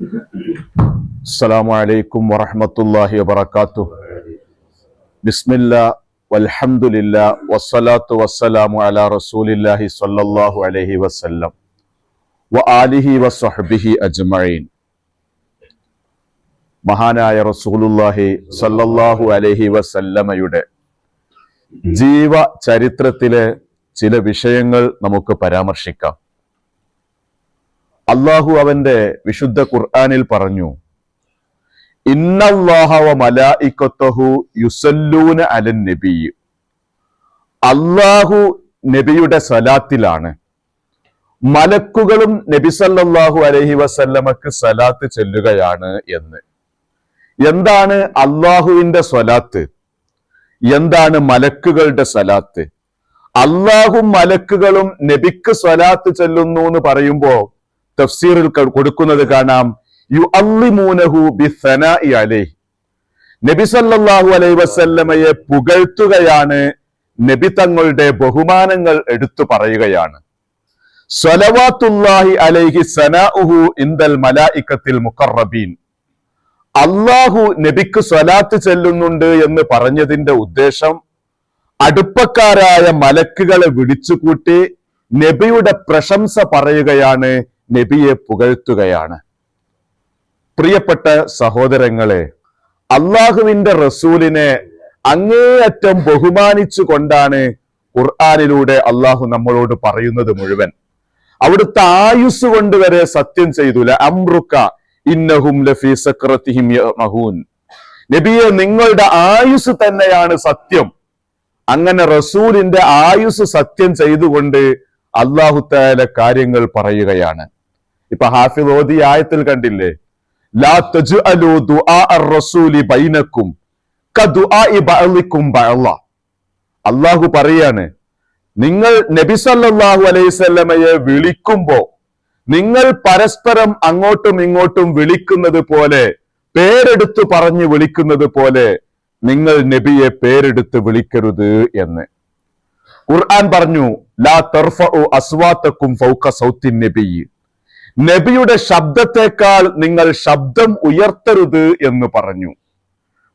അസ്സലാമു അലൈക്കും വറഹ്മത്തുള്ളാഹി വബറകാതുഹു. ബിസ്മില്ലാ വൽഹംദുലില്ലാ വസ്സലാത്തു വസ്സലാമു അലാ റസൂലില്ലാഹി സ്വല്ലല്ലാഹു അലൈഹി വസല്ലം വ ആലിഹി വസ്വഹ്ബിഹി അജ്മഈൻ. മഹാനായ റസൂലുള്ളാഹി സ്വല്ലല്ലാഹു അലൈഹി വസല്ലമയുടെ ജീവ ചരിത്രത്തിലെ ചില വിഷയങ്ങൾ നമുക്ക് പരാമർശിക്കാം. അള്ളാഹു അവന്റെ വിശുദ്ധ ഖുർആനിൽ പറഞ്ഞു, ഇന്നല്ലാഹ വ മലായികത്തുഹു യുസല്ലൂന അലൻ നബി. അള്ളാഹു നബിയുടെ സലാത്തിലാണ്, മലക്കുകളും നബി സല്ലല്ലാഹു അലൈഹി വസല്ലമക്ക് സലാത്ത് ചൊല്ലുകയാണ് എന്ന്. എന്താണ് അള്ളാഹുവിന്റെ സ്വലാത്ത്? എന്താണ് മലക്കുകളുടെ സലാത്ത്? അള്ളാഹും മലക്കുകളും നബിക്ക് സ്വലാത്ത് ചൊല്ലുന്നു എന്ന് പറയുമ്പോ തഫ്സീറിൽ കൊടുക്കുന്നത് കാണാം, യുഅല്ലിമൂനഹു ബിസ്സനാഇ അലൈഹി. നബി സല്ലല്ലാഹു അലൈഹി വസല്ലമയെ പുകഴ്ത്തുകയാണ്, നബി തങ്ങളുടെ ബഹുമാനങ്ങൾ എടുത്തു പറയുകയാണ്. സ്വലവാത്തുല്ലാഹി അലൈഹി സനാഉഹു ഇൻദൽ മലായികത്തിൽ മുഖറബീൻ. അള്ളാഹു നബിക്ക് സ്വലാത്ത് ചെല്ലുന്നുണ്ട് എന്ന് പറഞ്ഞതിന്റെ ഉദ്ദേശം അടുപ്പക്കാരായ മലക്കുകളെ വിളിച്ചുകൂട്ടി നബിയുടെ പ്രശംസ പറയുകയാണ്, നബിയെ പുകഴ്ത്തുകയാണ്. പ്രിയപ്പെട്ട സഹോദരങ്ങളെ, അള്ളാഹുവിന്റെ റസൂലിനെ അങ്ങേയറ്റം ബഹുമാനിച്ചു കൊണ്ടാണ് ഖുർആനിലൂടെ അള്ളാഹു നമ്മളോട് പറയുന്നത് മുഴുവൻ. അവിടുത്തെ ആയുസ് കൊണ്ട് വരെ സത്യം ചെയ്തു, ലഅംറുക ഇന്നഹും ലഫീ സക്രതിഹിം യമഹൂൻ. നബിയെ, നിങ്ങളുടെ ആയുസ് തന്നെയാണ് സത്യം. അങ്ങനെ റസൂലിന്റെ ആയുസ് സത്യം ചെയ്തുകൊണ്ട് അല്ലാഹു തആല കാര്യങ്ങൾ പറയുകയാണ്. ഇപ്പൊ ഹാഫിദ് ഓതി ആയത്തിൽ കണ്ടില്ലേ, ലാ തജ്അലു ദുആ അർ-റസൂലി ബൈനക്കും കദുആഇ ബഅലിക്കും ബഅല. അല്ലാഹു പറയാണ്, നിങ്ങൾ നബി സല്ലല്ലാഹു അലൈഹി വസല്ലമയെ വിളിക്കുമ്പോ നിങ്ങൾ പരസ്പരം അങ്ങോട്ടും ഇങ്ങോട്ടും വിളിക്കുന്നത് പോലെ, പേരെടുത്ത് പറഞ്ഞു വിളിക്കുന്നത് പോലെ നിങ്ങൾ നബിയെ പേരെടുത്ത് വിളിക്കരുത് എന്ന്. ഖുർആൻ പറഞ്ഞു, ലാ തർഫഉ അസ്വാതക്കും ഫൗക സൗത്തിൻ നബി. നബിയുടെ ശബ്ദത്തെക്കാൾ നിങ്ങൾ ശബ്ദം ഉയർത്തരുത് എന്ന് പറഞ്ഞു.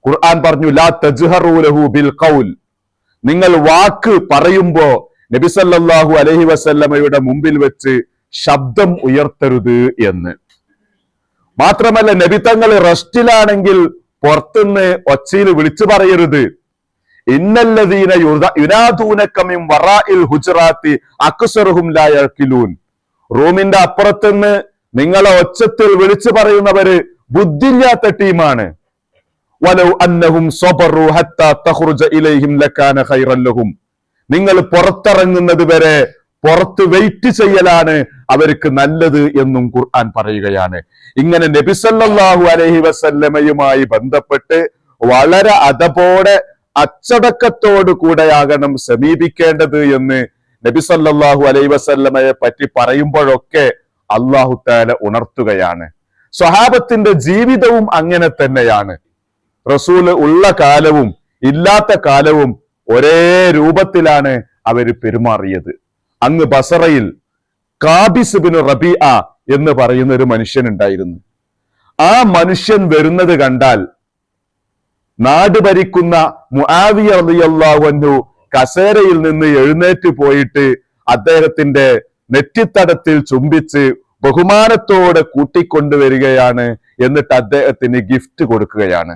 ഖുർആൻ പറഞ്ഞു, ലാ തജ്ഹറു ലഹു ബിൽ ഖൗൽ. നിങ്ങൾ വാക്ക് പറയുമ്പോ നബി സല്ലല്ലാഹു അലൈഹി വസല്ലമയുടെ മുമ്പിൽ വെച്ച് ശബ്ദം ഉയർത്തരുത് എന്ന്. മാത്രമല്ല, നബി തങ്ങൾ റെസ്റ്റിലാണെങ്കിൽ പുറത്തുനിന്ന് ഒച്ചയിൽ വിളിച്ചു പറയരുത്. ഇന്നല്ലദീന യുനാദൂനക മിൻ വറാഇൽ ഹുജറാത്തി അക്സറുഹും ലാ യഖിലൂൻ. റൂമിന്റെ അപ്പുറത്തുനിന്ന് നിങ്ങളെ ഒച്ചത്തിൽ വിളിച്ചു പറയുന്നവര് ബുദ്ധിയില്ലാത്ത ടീമാണ്. വലൗ അന്നഹും സബറു ഹത്താ തഖ്റുജ ഇലൈഹിം ലകാന ഖൈറൻ ലഹും. നിങ്ങൾ പുറത്തിറങ്ങുന്നത് വരെ പുറത്ത് വെയിറ്റ് ചെയ്യലാണ് അവർക്ക് നല്ലത് എന്നും ഖുർആൻ പറയുകയാണ്. ഇങ്ങനെ നബി സല്ലല്ലാഹു അലൈഹി വസല്ലമയുമായി ബന്ധപ്പെട്ട് വളരെ അദബോടെ അച്ചടക്കത്തോടു കൂടെയാകണം സമീപിക്കേണ്ടത് എന്ന് നബി സല്ലല്ലാഹു അലൈഹി വസല്ലമയെ പറ്റി പറയുമ്പോഴൊക്കെ അല്ലാഹു തആല ഉണർത്തുകയാണ്. സ്വഹാബത്തിന്റെ ജീവിതവും അങ്ങനെ തന്നെയാണ്. റസൂല് ഉള്ള കാലവും ഇല്ലാത്ത കാലവും ഒരേ രൂപത്തിലാണ് അവര് പെരുമാറിയത്. അങ്ങ് ബസറയിൽ കാബിസ് ഇബ്നു റബീഅ എന്ന് പറയുന്ന ഒരു മനുഷ്യൻ ഉണ്ടായിരുന്നു. ആ മനുഷ്യൻ വരുന്നത് കണ്ടാൽ നാട് ഭരിക്കുന്ന മുആവിയ റളിയല്ലാഹു അൻഹു കസേരയിൽ നിന്ന് എഴുന്നേറ്റ് പോയിട്ട് അദ്ദേഹത്തിന്റെ നെറ്റിത്തടത്തിൽ ചുംബിച്ച് ബഹുമാനത്തോടെ കൂട്ടിക്കൊണ്ടുവരികയാണ്. എന്നിട്ട് അദ്ദേഹത്തിന് ഗിഫ്റ്റ് കൊടുക്കുകയാണ്.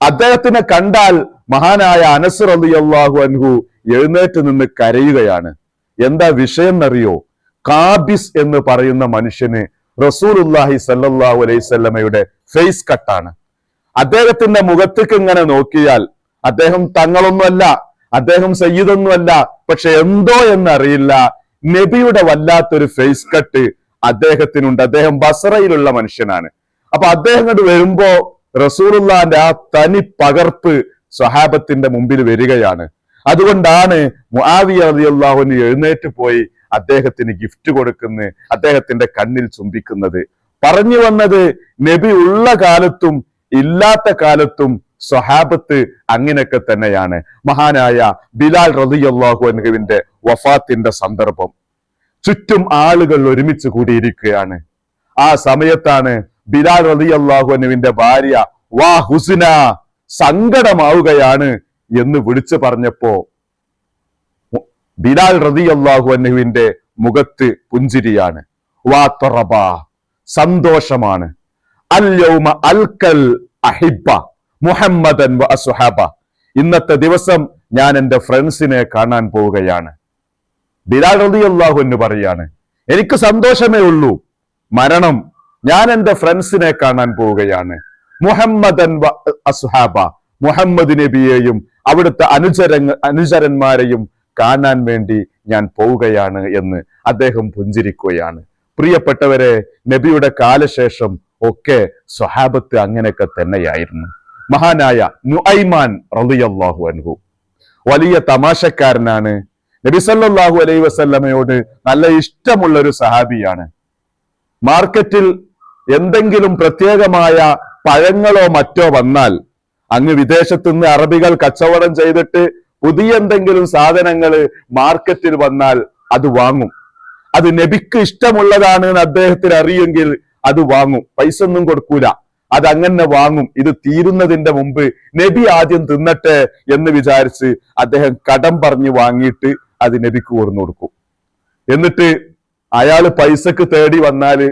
അദ്ദേഹത്തിനെ കണ്ടാൽ മഹാനായ അനസ് റളിയല്ലാഹു അൻഹു എഴുന്നേറ്റ് നിന്ന് കരയുകയാണ്. എന്താ വിഷയം എന്നറിയോ? കാബിസ് എന്ന് പറയുന്ന മനുഷ്യന് റസൂലുള്ളാഹി സല്ലല്ലാഹു അലൈഹി വസല്ലമയുടെ ഫേസ് കട്ടാണ്. അദ്ദേഹത്തിന്റെ മുഖത്തേക്ക് ഇങ്ങനെ നോക്കിയാൽ അദ്ദേഹം തങ്ങളൊന്നുമല്ല, അദ്ദേഹം സയ്യിദൊന്നുമല്ല, പക്ഷെ എന്തോ എന്നറിയില്ല, നബിയുടെ വല്ലാത്തൊരു ഫേസ് കട്ട് അദ്ദേഹത്തിനുണ്ട്. അദ്ദേഹം ബസറയിലുള്ള മനുഷ്യനാണ്. അപ്പൊ അദ്ദേഹം ഇങ്ങോട്ട് വരുമ്പോ റസൂലുള്ളാന്റെ ആ തനി പകർപ്പ് സ്വഹാബത്തിന്റെ മുമ്പിൽ വരികയാണ്. അതുകൊണ്ടാണ് മുആവിയ റളിയല്ലാഹു അൻഹു എഴുന്നേറ്റ് പോയി അദ്ദേഹത്തിന് ഗിഫ്റ്റ് കൊടുക്കുന്നത്, അദ്ദേഹത്തിന്റെ കണ്ണിൽ ചുംബിക്കുന്നത്. പറഞ്ഞു വന്നത്, നബി ഉള്ള കാലത്തും ഇല്ലാത്ത കാലത്തും സ്വഹാബത്ത് അങ്ങനെയൊക്കെ തന്നെയാണ്. മഹാനായ ബിലാൽ റളിയല്ലാഹു അൻഹുവിന്റെ വഫാത്തിന്റെ സന്ദർഭം, ചുറ്റും ആളുകൾ ഒരുമിച്ച് കൂടിയിരിക്കുകയാണ്. ആ സമയത്താണ് ബിലാൽ റളിയല്ലാഹു അൻഹുവിന്റെ ഭാര്യ വാ ഹുസ്ന, സങ്കടമാവുകയാണ് എന്ന് വിളിച്ചു പറഞ്ഞപ്പോ ബിലാൽ റളിയല്ലാഹു അൻഹുവിന്റെ മുഖത്ത് പുഞ്ചിരിയാണ്. വാ തൊറബ, സന്തോഷമാണ്. അൽ യൗമ അൽക്കൽ അഹിബ്ബ മുഹമ്മദൻ വ അസ്ഹാബ, ഇന്നത്തെ ദിവസം ഞാൻ എന്റെ ഫ്രണ്ട്സിനെ കാണാൻ പോവുകയാണ്. ബിലാൽ റളിയല്ലാഹു അൻഹു പറയാണ്, എനിക്ക് സന്തോഷമേ ഉള്ളൂ, മരണം, ഞാൻ എന്റെ ഫ്രണ്ട്സിനെ കാണാൻ പോവുകയാണ്. മുഹമ്മദൻ വ അസ്ഹാബ, മുഹമ്മദ് നബിയെയും അവിടുത്തെ അനുചരന്മാരെയും കാണാൻ വേണ്ടി ഞാൻ പോവുകയാണ് എന്ന് അദ്ദേഹം പുഞ്ചിരിക്കുകയാണ്. പ്രിയപ്പെട്ടവരെ, നബിയുടെ കാലശേഷം ഒക്കെ സ്വഹാബത്ത് അങ്ങനെയൊക്കെ തന്നെയായിരുന്നു. മഹാനായ നുഐമാൻ റളിയല്ലാഹു അൻഹു വലിയ തമാശക്കാരനാണ്. നബി സല്ലല്ലാഹു അലൈഹി വസല്ലമയോട് നല്ല ഇഷ്ടമുള്ള ഒരു സഹാബിയാണ്. മാർക്കറ്റിൽ എന്തെങ്കിലും പ്രത്യേകമായ പഴങ്ങളോ മറ്റോ വന്നാൽ, അങ്ങ് വിദേശത്ത് നിന്ന് അറബികൾ കച്ചവടം ചെയ്തിട്ട് പുതിയ എന്തെങ്കിലും സാധനങ്ങൾ മാർക്കറ്റിൽ വന്നാൽ അത് വാങ്ങും. അത് നബിക്ക് ഇഷ്ടമുള്ളതാണ് എന്ന് അദ്ദേഹത്തിന് അറിയെങ്കിൽ അത് വാങ്ങും. പൈസ ഒന്നും കൊടുക്കൂല, അത് അങ്ങനെ വാങ്ങും. ഇത് തീരുന്നതിന്റെ മുമ്പ് നബി ആദ്യം തിന്നട്ടെ എന്ന് വിചാരിച്ച് അദ്ദേഹം കടം പറഞ്ഞ് വാങ്ങിയിട്ട് അത് നബിക്ക് കൊടുന്നു കൊടുക്കും. എന്നിട്ട് അയാള് പൈസക്ക് തേടി വന്നാല്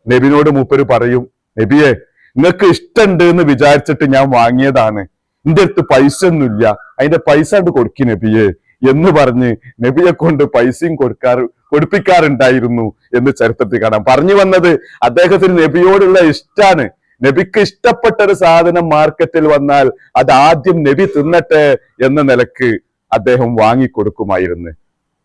നബിനോട് മൂപ്പര് പറയും, നബിയെ, നിങ്ങൾക്ക് ഇഷ്ടമുണ്ട് എന്ന് വിചാരിച്ചിട്ട് ഞാൻ വാങ്ങിയതാണ്, എന്റെ അടുത്ത് പൈസ ഒന്നുമില്ല, അതിന്റെ പൈസ കൊണ്ട് കൊടുക്കി നബിയെ എന്ന് പറഞ്ഞ് നബിയെ കൊണ്ട് പൈസയും കൊടുപ്പിക്കാറുണ്ടായിരുന്നു എന്ന് ചരിത്രത്തിൽ കാണാം. പറഞ്ഞു വന്നത്, അദ്ദേഹത്തിന് നബിയോടുള്ള ഇഷ്ടാണ്. നബിക്ക് ഇഷ്ടപ്പെട്ട ഒരു സാധനം മാർക്കറ്റിൽ വന്നാൽ അത് ആദ്യം നബി തിന്നട്ടെ എന്ന നിലക്ക് അദ്ദേഹം വാങ്ങിക്കൊടുക്കുമായിരുന്നു.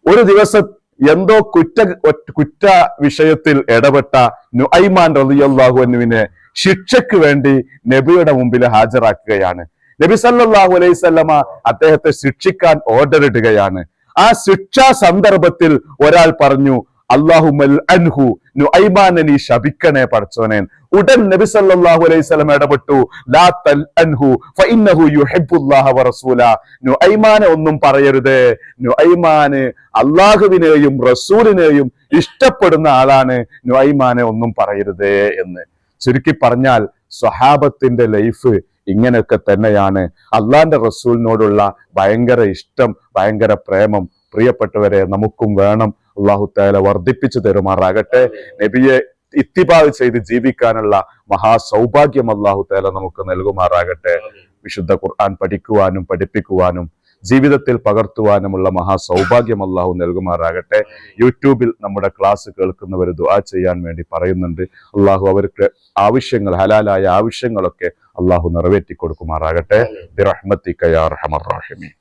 ഒരു ദിവസം എന്തോ കുറ്റ വിഷയത്തിൽ ഇടപെട്ട നുഐമാൻ റളിയല്ലാഹു അൻഹുവിനെ ശിക്ഷയ്ക്ക് വേണ്ടി നബിയുടെ മുമ്പിൽ ഹാജരാക്കുകയാണ്. നബി സല്ലല്ലാഹു അലൈഹി വസല്ലമ അദ്ദേഹത്തെ ശിക്ഷിക്കാൻ ഓർഡർ ഇടുകയാണ്. ആ ശിക്ഷാ സന്ദർഭത്തിൽ ഒരാൾ പറഞ്ഞു, അല്ലാഹുമ്മൽ അൻഹു, നുഐമാനെ നീ ശപിക്കണേ പടച്ചോനെ. ഉടൻ നബി സല്ലല്ലാഹു അലൈഹി വസല്ലം ഇടപെട്ടു, ലാ തൽ അൻഹു ഫഇന്നഹു യുഹിബ്ബുല്ലാഹ വറസൂല, നുഐമാനെ ഒന്നും പറയരുത്, നുഐമാന് അല്ലാഹുവിനെയും റസൂലിനെയും ഇഷ്ടപ്പെടുന്ന ആളാണ്, നുഐമാനെ ഒന്നും പറയരുതേ എന്ന്. ചുരുക്കി പറഞ്ഞാൽ സ്വഹാബത്തിന്റെ ലൈഫ് ഇങ്ങനെയൊക്കെ തന്നെയാണ്. അള്ളാന്റെ റസൂലിനോടുള്ള ഭയങ്കര ഇഷ്ടം, ഭയങ്കര പ്രേമം പ്രിയപ്പെട്ടവരെ നമുക്കും വേണം. അള്ളാഹു തആല വർദ്ധിപ്പിച്ചു തരുമാറാകട്ടെ. നബിയെ ഇത്തിബാഅ് ചെയ്ത് ജീവിക്കാനുള്ള മഹാസൗഭാഗ്യം അള്ളാഹു തആല നമുക്ക് നൽകുമാറാകട്ടെ. വിശുദ്ധ ഖുർആൻ പഠിക്കുവാനും പഠിപ്പിക്കുവാനും ജീവിതത്തിൽ പകർത്തുവാനുമുള്ള മഹാസൗഭാഗ്യം അള്ളാഹു നൽകുമാറാകട്ടെ. യൂട്യൂബിൽ നമ്മുടെ ക്ലാസ് കേൾക്കുന്നവർ ദുആ ചെയ്യാൻ വേണ്ടി പറയുന്നുണ്ട്. അള്ളാഹു അവർക്ക് ആവശ്യങ്ങൾ, ഹലാലായ ആവശ്യങ്ങളൊക്കെ അള്ളാഹു നിറവേറ്റി കൊടുക്കുമാറാകട്ടെ. ബിറഹ്മതിക യാ അർഹമർ റഹീമീൻ.